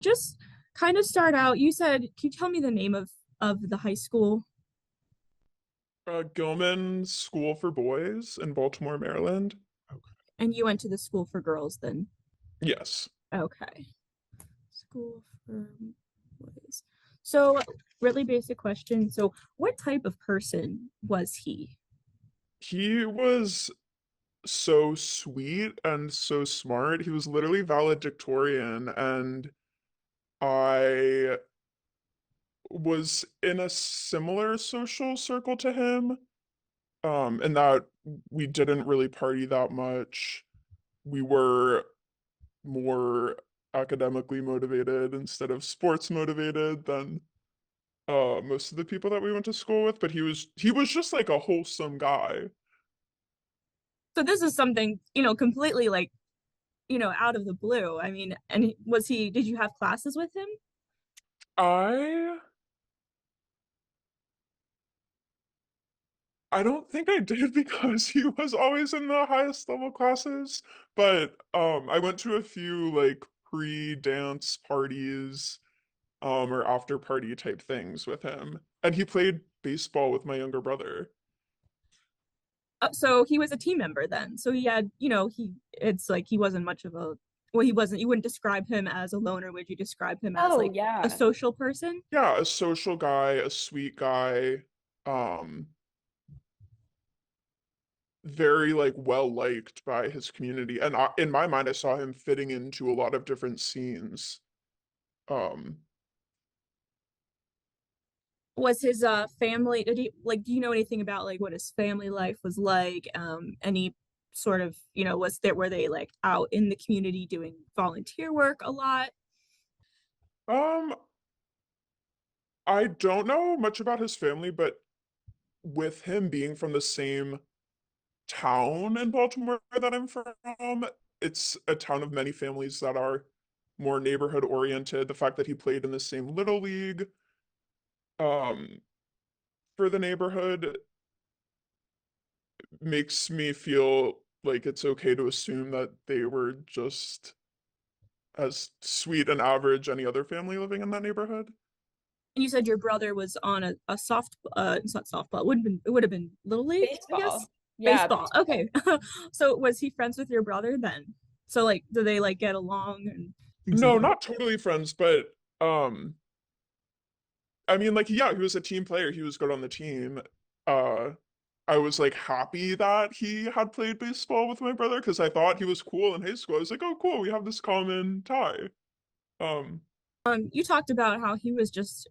Just kind of start out. You said, can you tell me the name of the high school? Gilman School for Boys in Baltimore, Maryland. Okay. And you went to the school for girls then? Yes. Okay. School for boys. So, really basic question. So, what type of person was he? He was so sweet and so smart. He was literally valedictorian, and I was in a similar social circle to him, in that we didn't really party that much. We were more academically motivated instead of sports motivated than most of the people that we went to school with, but he was just like a wholesome guy. So, this is something, completely like, out of the blue. I mean, and did you have classes with him? I I don't think I did because he was always in the highest level classes, but I went to a few like pre-dance parties or after party type things with him. And he played baseball with my younger brother. So he was a team member then. So he had, it's like he wasn't much of a, well, he wasn't, you wouldn't describe him as a loner. Would you describe him as Oh, like a yeah. social person? Yeah, a social guy, a sweet guy, um very like well liked by his community. And in my mind I saw him fitting into a lot of different scenes. Um Was his family, did he like, do you know anything about like what his family life was like? Any sort of, were they like out in the community doing volunteer work a lot? um I don't know much about his family, but with him being from the same town in Baltimore that I'm from, it's a town of many families that are more neighborhood oriented. The fact that he played in the same little league um for the neighborhood makes me feel like it's okay to assume that they were just as sweet and average any other family living in that neighborhood. And you said your brother was on a soft, it's not softball, it would have been Little League, I guess. Baseball. Yeah, Baseball. baseball. Okay. So was he friends with your brother then? So like, do they like get along and things like No, that? not totally friends, but I mean, like, yeah, he was a team player. He was good on the team. Uh, I was like happy that he had played baseball with my brother because I thought he was cool in high school. I was like, oh, cool, we have this common tie. Um, You talked about how he was just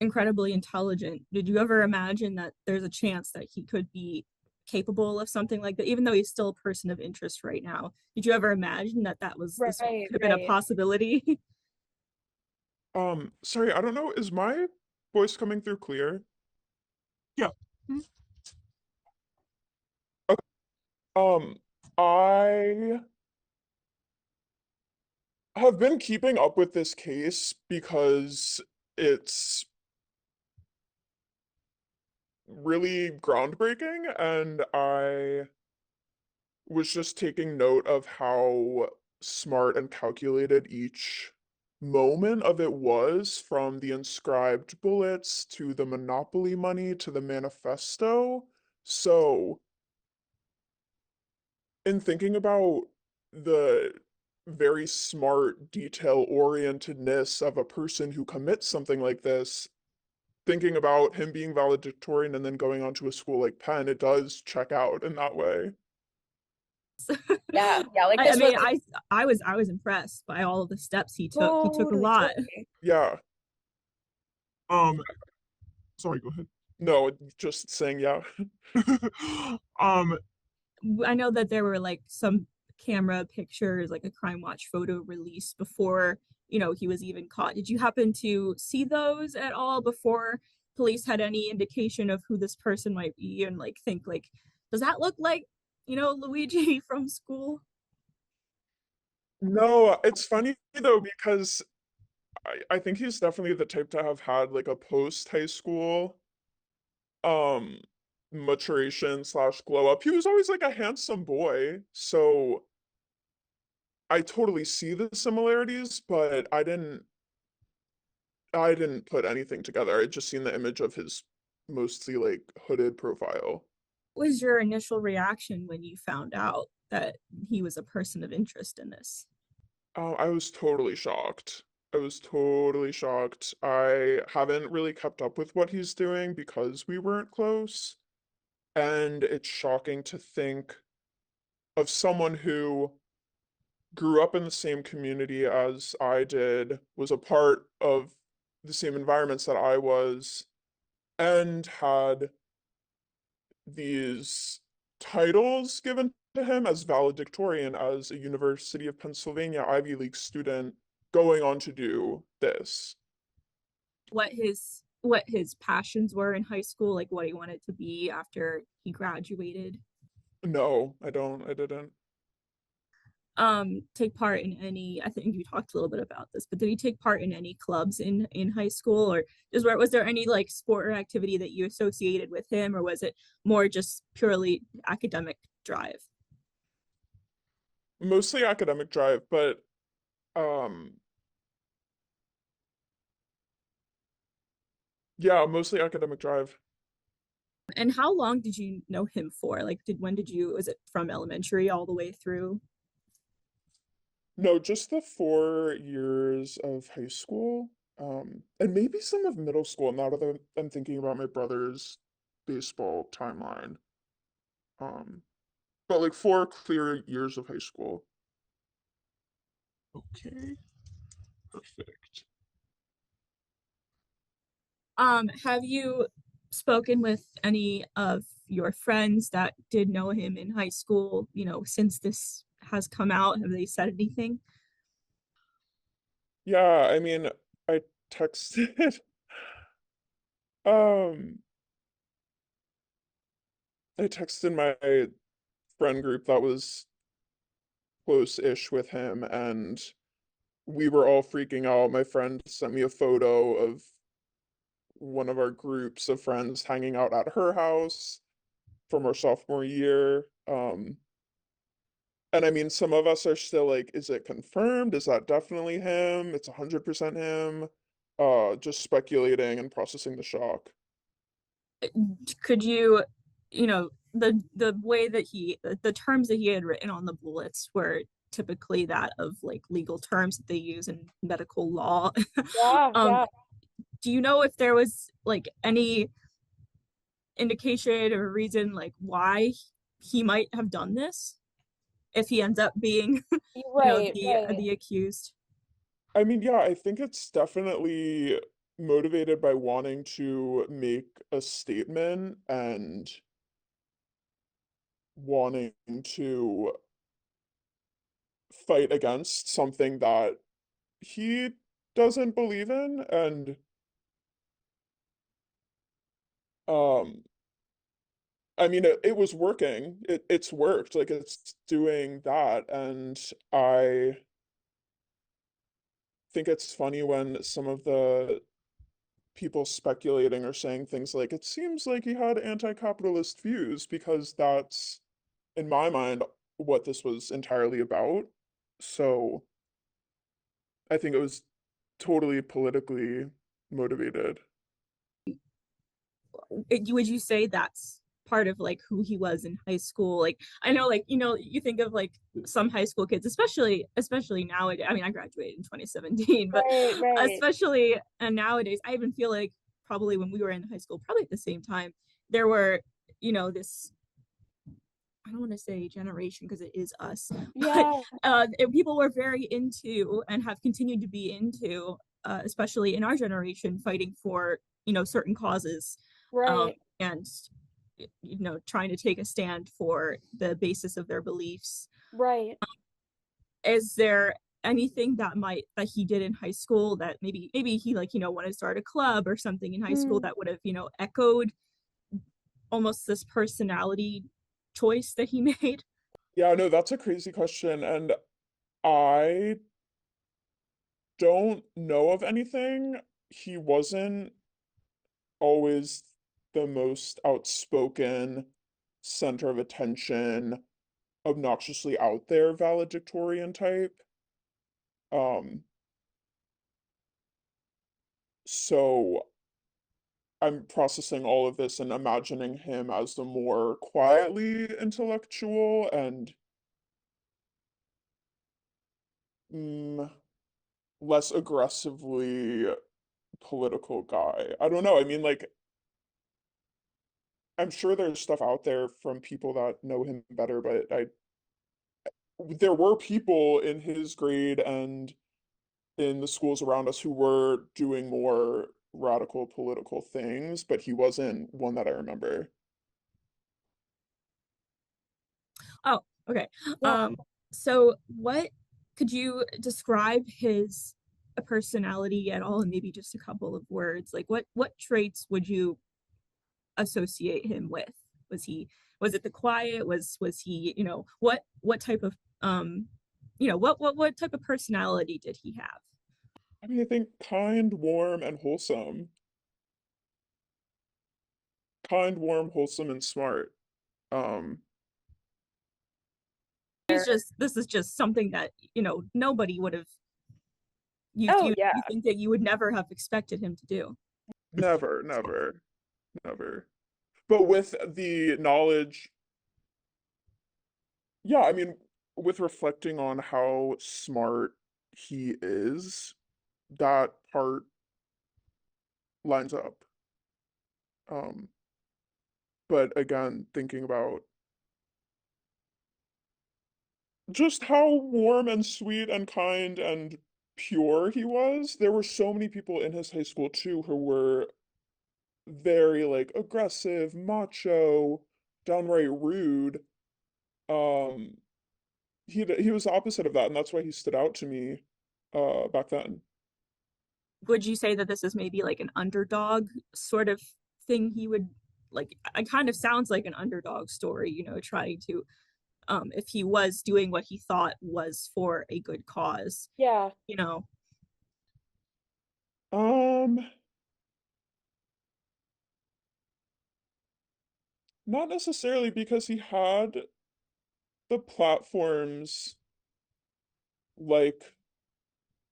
incredibly intelligent. Did you ever imagine that there's a chance that he could be capable of something like that, even though he's still a person of interest right now? Did you ever imagine that this Right, could have been a right. possibility? sorry, I don't know. Is my voice coming through clear? Yeah. Okay. I have been keeping up with this case because it's really groundbreaking, and I was just taking note of how smart and calculated each moment of it was, from the inscribed bullets to the Monopoly money to the manifesto. So, in thinking about the very smart, detail-orientedness of a person who commits something like this, thinking about him being valedictorian and then going on to a school like Penn, it does check out in that way. Yeah, yeah. Like I this was mean, I was impressed by all of the steps he took. He took a totally, lot. totally. Yeah. Um, sorry, go ahead. No, just saying yeah. Um, I know that there were like some camera pictures, like a Crime Watch photo released before, he was even caught. Did you happen to see those at all before police had any indication of who this person might be and like think like, does that look like, Luigi from school? no, it's funny though because I think he's definitely the type to have had like a post high school um maturation slash glow up. He was always like a handsome boy, so I totally see the similarities, but I didn't put anything together. I just seen the image of his mostly like hooded profile. What was your initial reaction when you found out that he was a person of interest in this? I was totally shocked. I was totally shocked. I haven't really kept up with what he's doing because we weren't close. And it's shocking to think of someone who grew up in the same community as I did, was a part of the same environments that I was, and had these titles given to him as valedictorian as a University of Pennsylvania Ivy League student going on to do this. What his passions were in high school, like what he wanted to be after he graduated. No, I don't. I didn't. Take part in any, I think you talked a little bit about this, but did he take part in any clubs in high school, or just where was there any like sport or activity that you associated with him, or was it more just purely academic drive? Mostly academic drive, but um yeah, mostly academic drive. And how long did you know him for? Like, when did you, was it from elementary all the way through? No, just the 4 years of high school, and maybe some of middle school now that I'm thinking about my brother's baseball timeline. Um, but like 4 clear years of high school. Okay, perfect. Have you spoken with any of your friends that did know him in high school, since this has come out? Have they said anything? Yeah, I mean, I texted, um, I texted my friend group that was close-ish with him, and we were all freaking out. My friend sent me a photo of one of our groups of friends hanging out at her house from our sophomore year. And I mean, some of us are still like, is it confirmed? Is that definitely him? It's 100% him. Just speculating and processing the shock. Could you, the way that the terms that he had written on the bullets were typically that of like legal terms that they use in medical law. Yeah, Um, yeah. do you know if there was like any indication or reason like why he might have done this if he ends up being, Right, the right. accused? I mean, yeah, I think it's definitely motivated by wanting to make a statement and wanting to fight against something that he doesn't believe in. And um I mean, it was working. It's worked. Like it's doing that. And I think it's funny when some of the people speculating are saying things like, it seems like he had anti-capitalist views, because that's, in my mind, what this was entirely about. So I think it was totally politically motivated. Would you say that's part of like who he was in high school? Like I know, like, you think of like some high school kids, especially nowadays. I mean, I graduated in 2017, but Right, right. especially nowadays, I even feel like probably when we were in high school, probably at the same time, there were, this, I don't want to say generation because it is us, but Yeah, people were very into and have continued to be into, especially in our generation, fighting for, certain causes, right, and, trying to take a stand for the basis of their beliefs. right. Is there anything that he did in high school that maybe he, like, wanted to start a club or something in high school Hmm. that would have, echoed almost this personality choice that he made? Yeah, no, that's a crazy question. And I don't know of anything. He wasn't always the most outspoken, center of attention. obnoxiously out there valedictorian type. Um, so I'm processing all of this and imagining him as the more quietly intellectual and mm, less aggressively political guy. I don't know. I mean, like, I'm sure there's stuff out there from people that know him better, but there were people in his grade and in the schools around us who were doing more radical political things, but he wasn't one that I remember. Oh, okay. Yeah. So what could you describe his personality at all, and maybe just a couple of words? Like what traits would you associate him with? Was he was it the quiet? Was he, what type of what type of personality did he have? I mean, I think kind, warm, and wholesome. Kind, warm, wholesome, and smart. Um, This is just something that, nobody would have Oh you yeah. you think that you would never have expected him to do. never, never, never. But with the knowledge, yeah, I mean, with reflecting on how smart he is, that part lines up. Um, but again, thinking about just how warm and sweet and kind and pure he was. There were so many people in his high school too who were very like aggressive, macho, downright rude. Um, he was the opposite of that, and that's why he stood out to me back then. Would you say that this is maybe like an underdog sort of thing he would like? It kind of sounds like an underdog story, trying to, if he was doing what he thought was for a good cause, Yeah. you know. Um, Not necessarily because he had the platforms like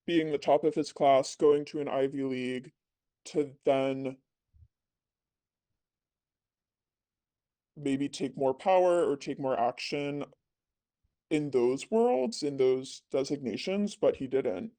being the top of his class, going to an Ivy League to then maybe take more power or take more action in those worlds, in those designations, but he didn't.